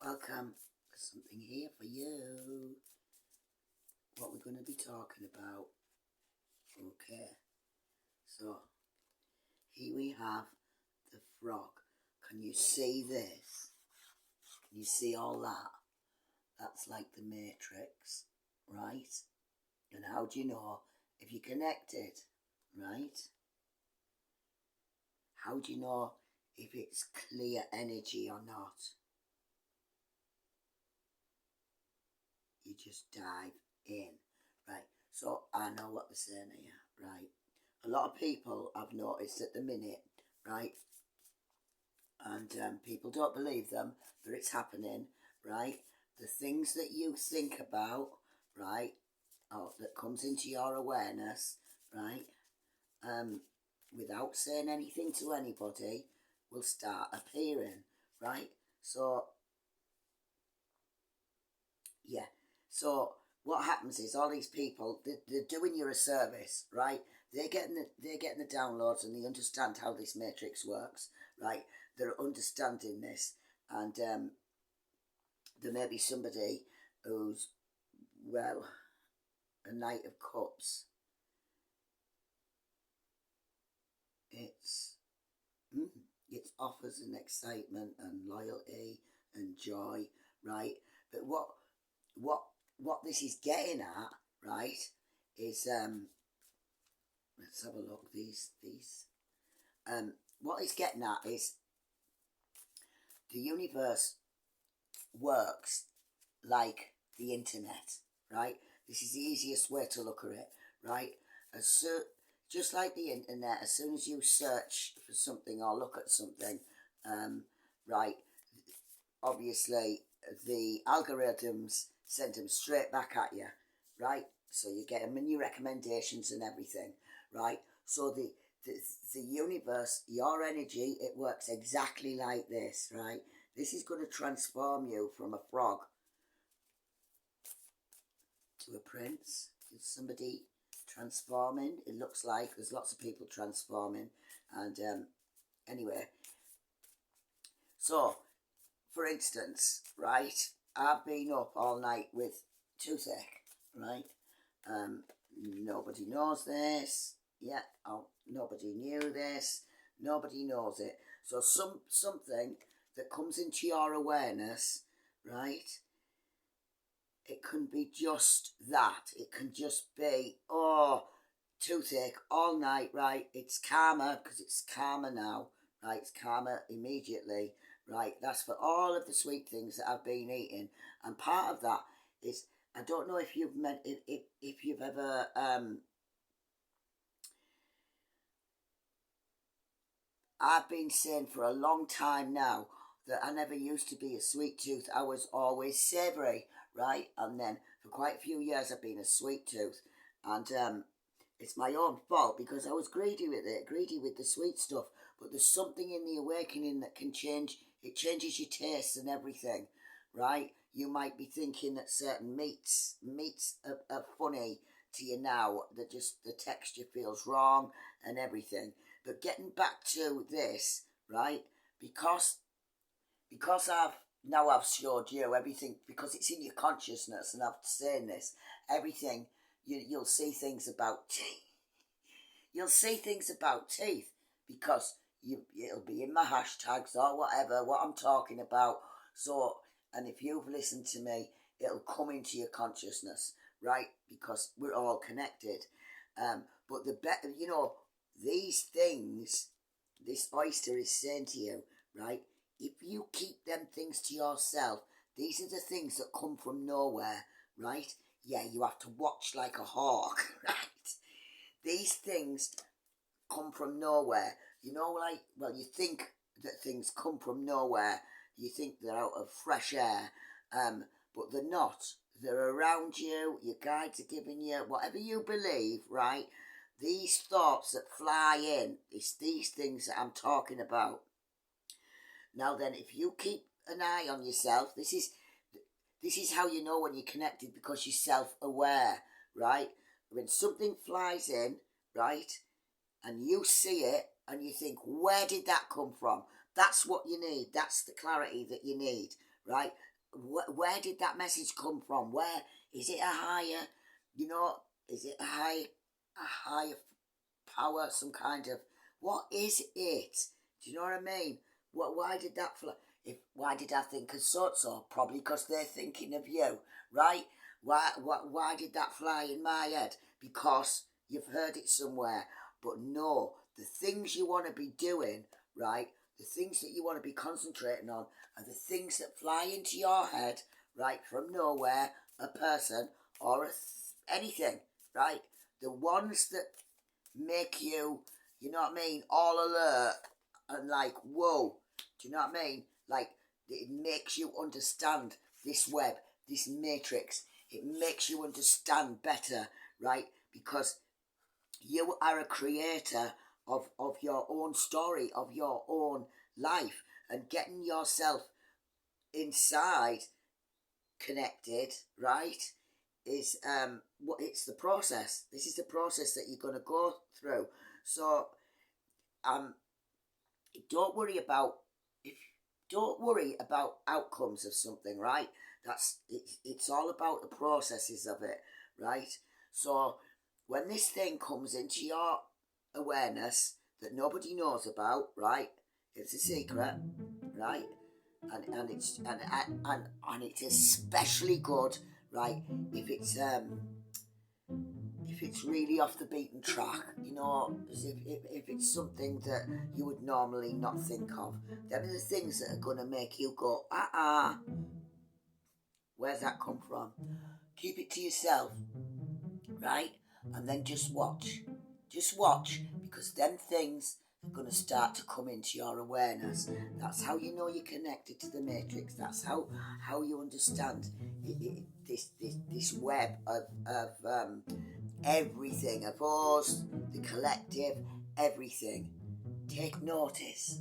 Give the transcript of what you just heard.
Welcome. There's something here for you. What we're going to be talking about. Okay. So, here we have the frog. Can you see this? Can you see all that? That's like the Matrix, right? And how do you know if you're connected, right? How do you know if it's clear energy or not? You just dive in, right? So I know what they're saying here, right? A lot of people I've noticed at the minute, right? And people don't believe them, but it's happening, right? The things that you think about, right, or that comes into your awareness, right, without saying anything to anybody, will start appearing, right? So, yeah. So what happens is all these people, they're doing you a service, right? They're getting the downloads and they understand how this matrix works, right? They're understanding this, and there may be somebody who's, well, a Knight of Cups. It's it offers an excitement and loyalty and joy, right? But what what this is getting at, right, is let's have a look. What it's getting at is the universe works like the internet, right? This is the easiest way to look at it, right? Just like the internet, as soon as you search for something or look at something, right, obviously the algorithms send them straight back at you, right? So you get them new recommendations and everything, right? So the, the universe, your energy, it works exactly like this, right? This is going to transform you from a frog to a prince. Is somebody transforming? It looks like there's lots of people transforming. And anyway, so for instance, right, I've been up all night with toothache, right? Nobody knows this. Yeah, oh, nobody knew this. Nobody knows it. So something that comes into your awareness, right? It can be just that. It can just be, oh, toothache all night, right? It's karma because it's karma now, right? It's karma immediately, right? That's for all of the sweet things that I've been eating, and part of that is, I don't know if you've met if you've ever I've been saying for a long time now that I never used to be a sweet tooth. I was always savoury, right? And then for quite a few years I've been a sweet tooth, and it's my own fault because I was greedy with it, greedy with the sweet stuff. But there's something in the awakening that can change. It changes your tastes and everything, right? You might be thinking that certain meats are funny to you now. That just the texture feels wrong and everything. But getting back to this, right? Because I've showed you everything because it's in your consciousness, and I've saying this everything. You'll see things about teeth. You'll see things about teeth because it'll be in my hashtags or whatever what I'm talking about. So, and if you've listened to me, it'll come into your consciousness, right? Because we're all connected. But the better, these things, this oyster is saying to you, right? If you keep them things to yourself, these are the things that come from nowhere, right? Yeah, you have to watch like a hawk, right? These things come from nowhere. You think that things come from nowhere. You think they're out of fresh air, but they're not. They're around you. Your guides are giving you whatever you believe, right? These thoughts that fly in, it's these things that I'm talking about. Now then, if you keep an eye on yourself, this is how you know when you're connected, because you're self-aware, right? When something flies in, right, and you see it and you think, where did that come from? That's what you need. That's the clarity that you need, right? Where did that message come from? Where is it a higher, you know, is it a higher power, some kind of, what is it? Do you know what I mean? Why did that fly? Why did I think of so? Probably because they're thinking of you, right? Why did that fly in my head? Because you've heard it somewhere. But no, the things you want to be doing, right? The things that you want to be concentrating on are the things that fly into your head, right? From nowhere, a person or anything, right? The ones that make you, you know what I mean, all alert and like, whoa, do you know what I mean? Like, it makes you understand this web, this matrix. It makes you understand better, right? Because you are a creator of your own story, of your own life, and getting yourself inside connected, right? Is what it's the process. This is the process that you're gonna go through. So um don't worry about if don't worry about outcomes of something, right? It's all about the processes of it, right? So when this thing comes into your awareness that nobody knows about, right? It's a secret, right? And it's especially good, right? If it's really off the beaten track, you know, if it's something that you would normally not think of, them are the things that are gonna make you go, where's that come from? Keep it to yourself, right? And then just watch. Just watch, because them things are going to start to come into your awareness. That's how you know you're connected to the matrix. That's how you understand this web of everything, of us, the collective, everything. Take notice.